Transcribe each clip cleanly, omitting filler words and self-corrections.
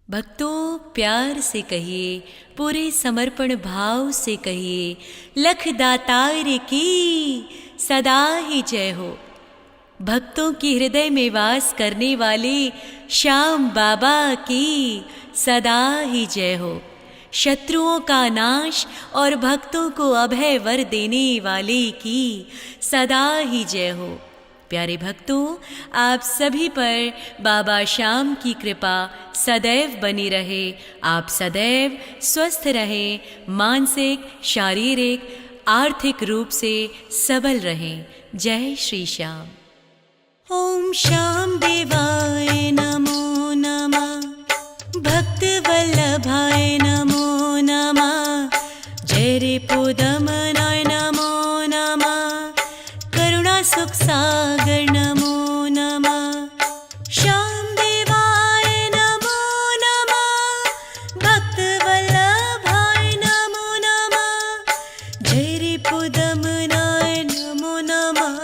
भक्तों प्यार से कहिए, पूरे समर्पण भाव से कहिए, लख दातार की सदा ही जय हो। भक्तों की हृदय में वास करने वाले श्याम बाबा की सदा ही जय हो। शत्रुओं का नाश और भक्तों को अभय वर देने वाले की सदा ही जय हो। प्यारे भक्तों, आप सभी पर बाबा श्याम की कृपा सदैव बनी रहे। आप सदैव स्वस्थ रहें, मानसिक, शारीरिक, आर्थिक रूप से सबल रहें। जय श्री श्याम। ओम श्याम देवाय नमो नमः, भक्त वल्लभाय नमो नमः, जय रिपुदमनाय नमो नमः, करुणा सुख सागर नमो नमः, श्याम देवाय नमो नमः, भक्त वल्लभाय नमो नमः, जय रिपुदमनाय नमो नमः,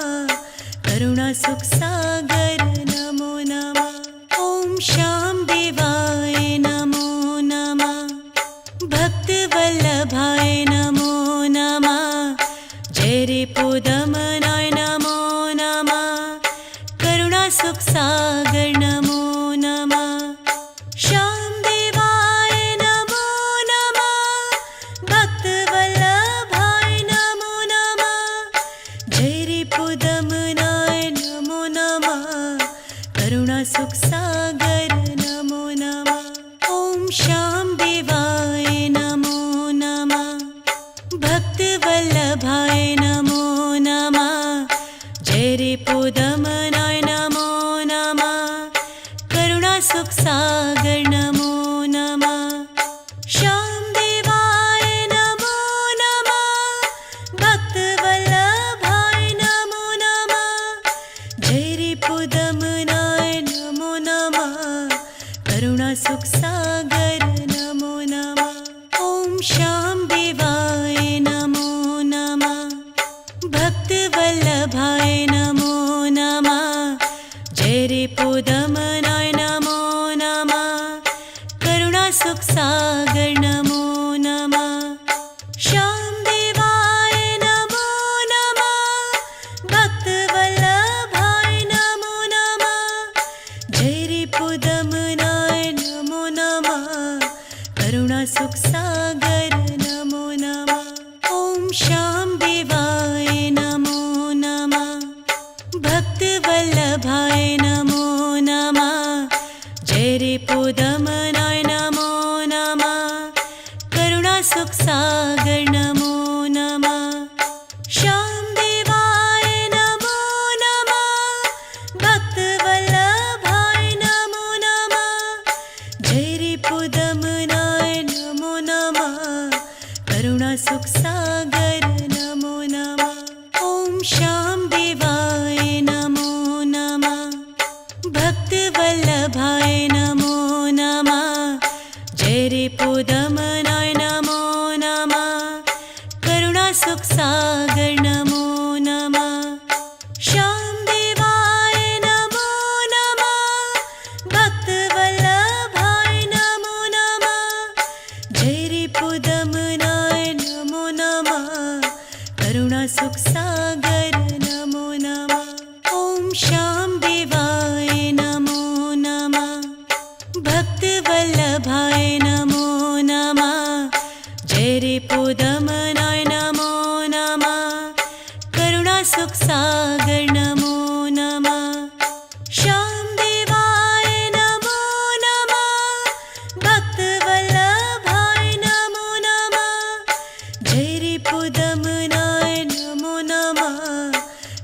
करुणा सुख सागर नमो नमः। ओम श्याम देवाय नमो नमः, भक्त वल्लभाय नमो नमः, जय रिपुदमनाय नमो नमः, करुणा सुख सागर नमो नमः, श्याम देवाय नमो नमः, भक्त वल्लभाय नमो नमः, जय रिपुदमनाय नमो नमः, करुणा सुख सागर नमो नमः। ओम श्याम देवाय नमो नमः, भक्त वल्लभाय नमो नमः, जय रिपुदमनाय नमो नमः, करुणा सुख सागर नमो नमः, श्याम देवाय नमो नमः, भक्त वल्लभाय नमो नमः, जय रिपुदमनाय नमो नमः, करुणा सुख सागर नमो नमः। ओम श्याम देवाय नमो नमः, भक्त वल्लभाय नमो नमः, जय रिपुदमनाय नमो नमः, करुणा सुख सागर नमो नमः, श्याम देवाय नमो नमः, भक्त वल्लभाय नमो नमः, जय रिपुदमनाय नमो नमः, करुणा सुख सागर नमो नमः। ओम श्याम देवाय नमो नमः, भक्त वल्लभाय नमो नमः, जय रिपुदमनाय नमो नमः, करुणा सुख सागर नमो नमः, श्याम देवाय नमो नमः, भक्त वल्लभाय नमो नमः, जय रिपुदमनाय नमो नमः, करुणा सुख सागर नमो नमः। ओम श्याम देवाय नमो नमः, भक्त वल्लभाय नमो नमः, जय रिपुदमनाय नमो नमः, करुणा सुख सागर नमो नमः, श्याम देवाय नमो नमः, भक्त वल्लभाय नमो नमः, जय रिपुदमनाय नमो नमः, करुणा सुख सागर नमो नमः। ओम श्याम देवाय नमो नमः, भक्त वल्लभाय नमो नमः, जय रिपुदमनाय नमो नमः, करुणा सुख सागर नमो नमः, श्याम देवाय नमो नमः, भक्त वल्लभाय नमो नमः, जय रिपुदमनाय नमो नमः,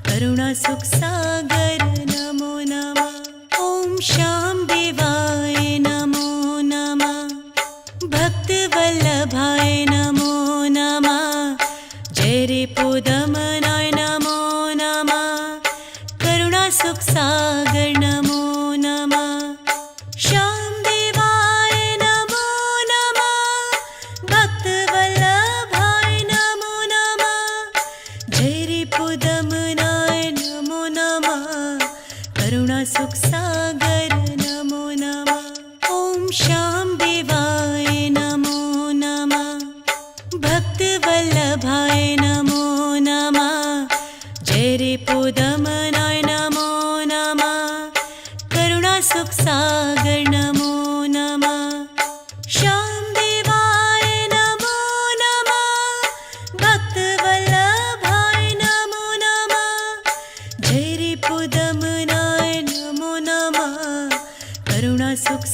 करुणा सुख सागर नमो नमः। ओम श्याम देवाय नमो नमः, भक्त वल्लभाय नमो नमः, जय रिपुदमनाय नमो नमः, करुणा सुख सागर नमो नमः, श्याम देवाय नमो नमः, भक्त वल्लभाय नमो नमः, जय रिपुदमनाय नमो नमः, करुणा सुख सागर नमो नमः। ओम श्याम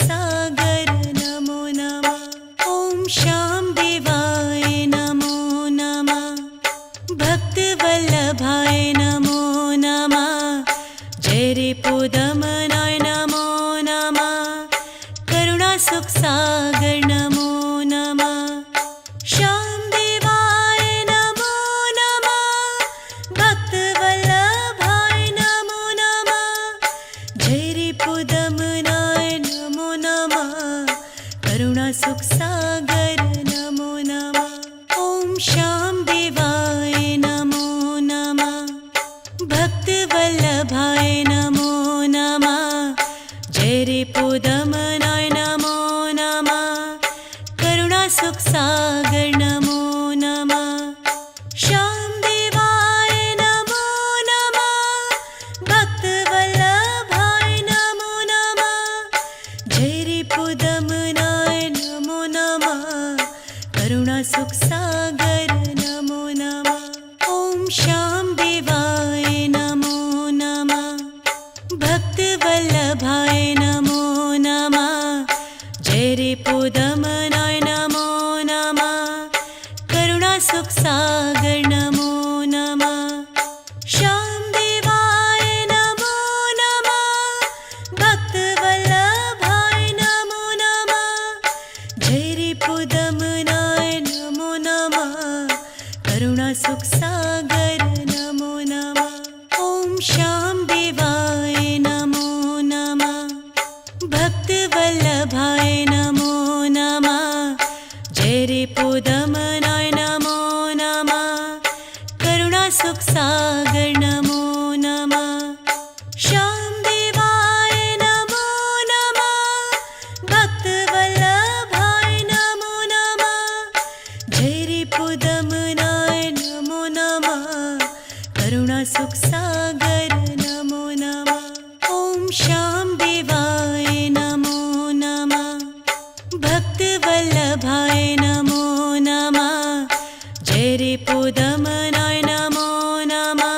सागर नमो नमः। ॐ श्याम देवाय नमो नमः। भक्त वल्लभाय नमो नमः। जय रिपुदमनाय नमो नमः। करुणा सुख सागर नमो नमः। श्याम देवाय नमो नमः। भक्त वल्लभाय नमो नमः। जय रिपुदमनाय नमो नमः। करुणा सुख सागर नमो नमः। ॐ श्याम देवाय नमो नमः। भक्त वल्लभाय नमो नमः। जय रिपुदमनाय नमो नमः। करुणा सुख सागर नमो नमः। श्याम देवाय नमो नमः। भक्त वल्लभाय नमो नमः। जय रिपुदमनाय नमो नमः। करुणा सुख सागर नमो नमः। ॐ श्याम देवाय नमो नमः। भक्त वल्लभाय नमो नमः। जय रिपुदमनाय नमो नमः। करुणा सुख सागर नमो नमः। श्याम देवाय नमो नमः। भक्त वल्लभाय नमो नमः। जय रिपुदमनाय नमो नमः। करुणा सुख सागर नमो नमः। ॐ श्याम देवाय नमो नमः। भक्त वल्लभाय नमो नमः। जय रिपुदमनाय नमो नमः। करुणा सुख सागर नमो नमः। श्याम देवाय नमो नमः। भक्त वल्लभाय नमो नमः। जय रिपुदमनाय नमो नमः। करुणा सुख सागर नमो नमः। ॐ श्याम देवाय नमो नमः। भक्त वल्लभाय नमो नमः। जय रिपुदमनाय नमो नमः।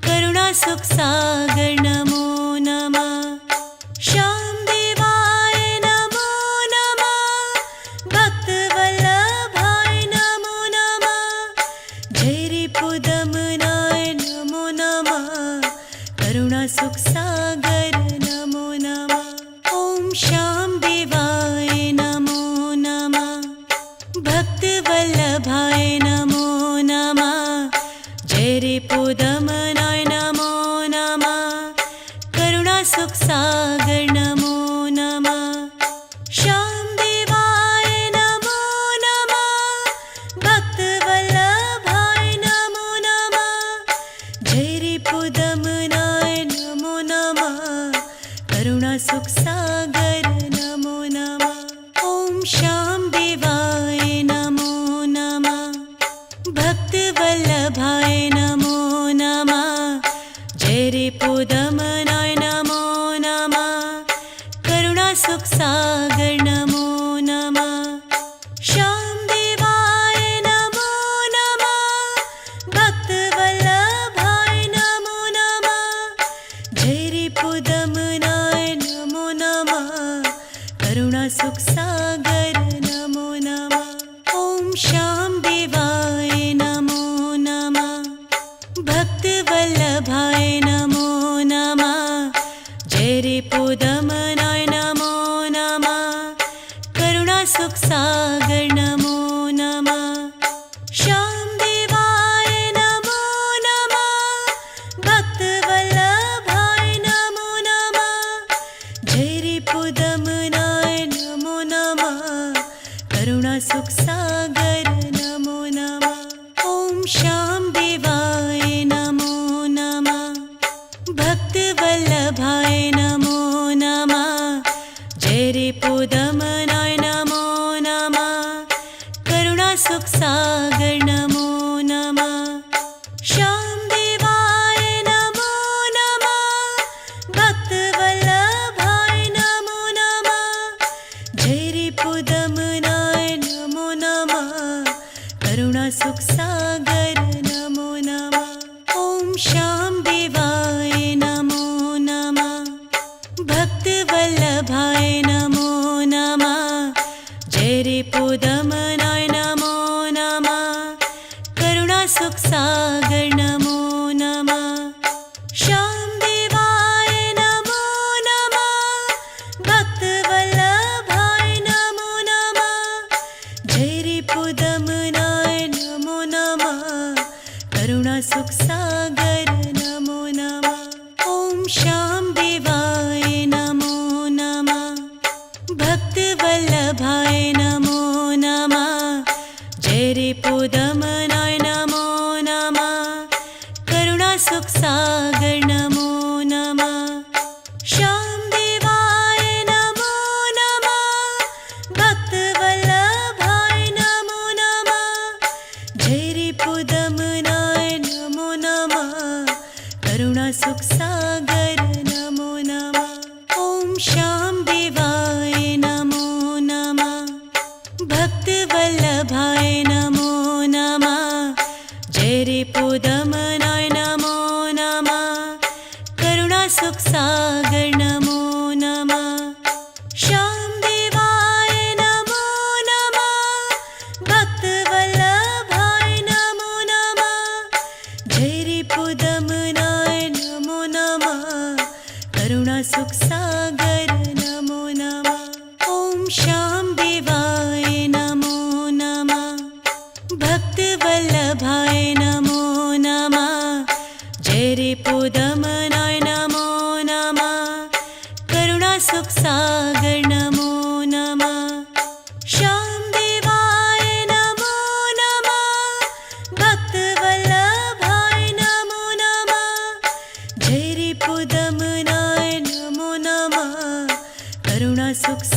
करुणा सुख सागर नमो नमः। श्याम देवाय नमो नमः। भक्त वल्लभाय नमो नमः। जय रिपुदमनाय नमो नमः। करुणा सुख सागर नमो नमः। ॐ श्याम देवाय नमो नमः। भक्त वल्लभाय नमो नमः। जय रिपुदमनाय नमो नमः। करुणा सुख सागर नमो नमः। श्याम देवाय नमो नमः। भक्त वल्लभाय नमो नमः। जय रिपुदमनाय नमो नमः। करुणा सुख सागर नमो नमः। ॐ श्याम देवाय नमो नमः। भक्त वल्लभाय नमो नमः। जय रिपुदमनाय नमो नमः। करुणा सुख सागर नमो नमः। श्याम देवाय नमो नमः। भक्त वल्लभाय नमो नमः। जय रिपुदमनाय नमो नमः। करुणा सुख सागर नमो नमः। ॐ श्याम देवाय नमो नमः। भक्त वल्लभाय नमो नमः। जय रिपुदमनाय नमो नमः। करुणा सुख सागर नमो नमः। श्याम देवाय नमो नमः। भक्त वल्लभाय नमो नमः। जय रिपुदमनाय नमो नमः। करुणा सुख सागर नमो नमः। ॐ श्याम देवाय नमो नमः। भक्त वल्लभाय नमो नमः। जय रिपुदमनाय नमो नमः। करुणा सुख सागर नमो नमः। श्याम देवाय नमो नमः। भक्त वल्लभाय नमो नमः। जय रिपुदमनाय नमो नमः। करुणा सुख सागर नमो नमः। ॐ श्याम देवाय नमो नमः। भक्त वल्लभाय नमो भक्तवल्लभाय नमो नमः जय रिपुदमनाय नमो नमः करुणासुखसागर नमो नमः श्यामदेवाय नमो नमः भक्तवल्लभाय नमो नमः जय रिपुदमनाय नमो नमः करुणासुखसागर नमो नमः ॐ श्यामदेवाय नमो नमः भक्तवल्लभाय नमो नमः जय रिपुदमनाय नमो नमः करुणासुखसागर नमो नमः श्यामदेवाय नमो नमः भक्तवल्लभाय नमो नमः जय रिपुदमनाय नमो नमः करुणासुखसागर नमो नमः ॐ श्यामदेवाय नमो नमः भक्तवल्लभाय नमो नमः जय रिपुदमनाय नमो नमः करुणासुखसागर नमो नमः श्यामदेवाय नमो नमः भक्तवल्लभाय नमो नमः जय रिपुदमनाय नमो नमः करुणासुखसागर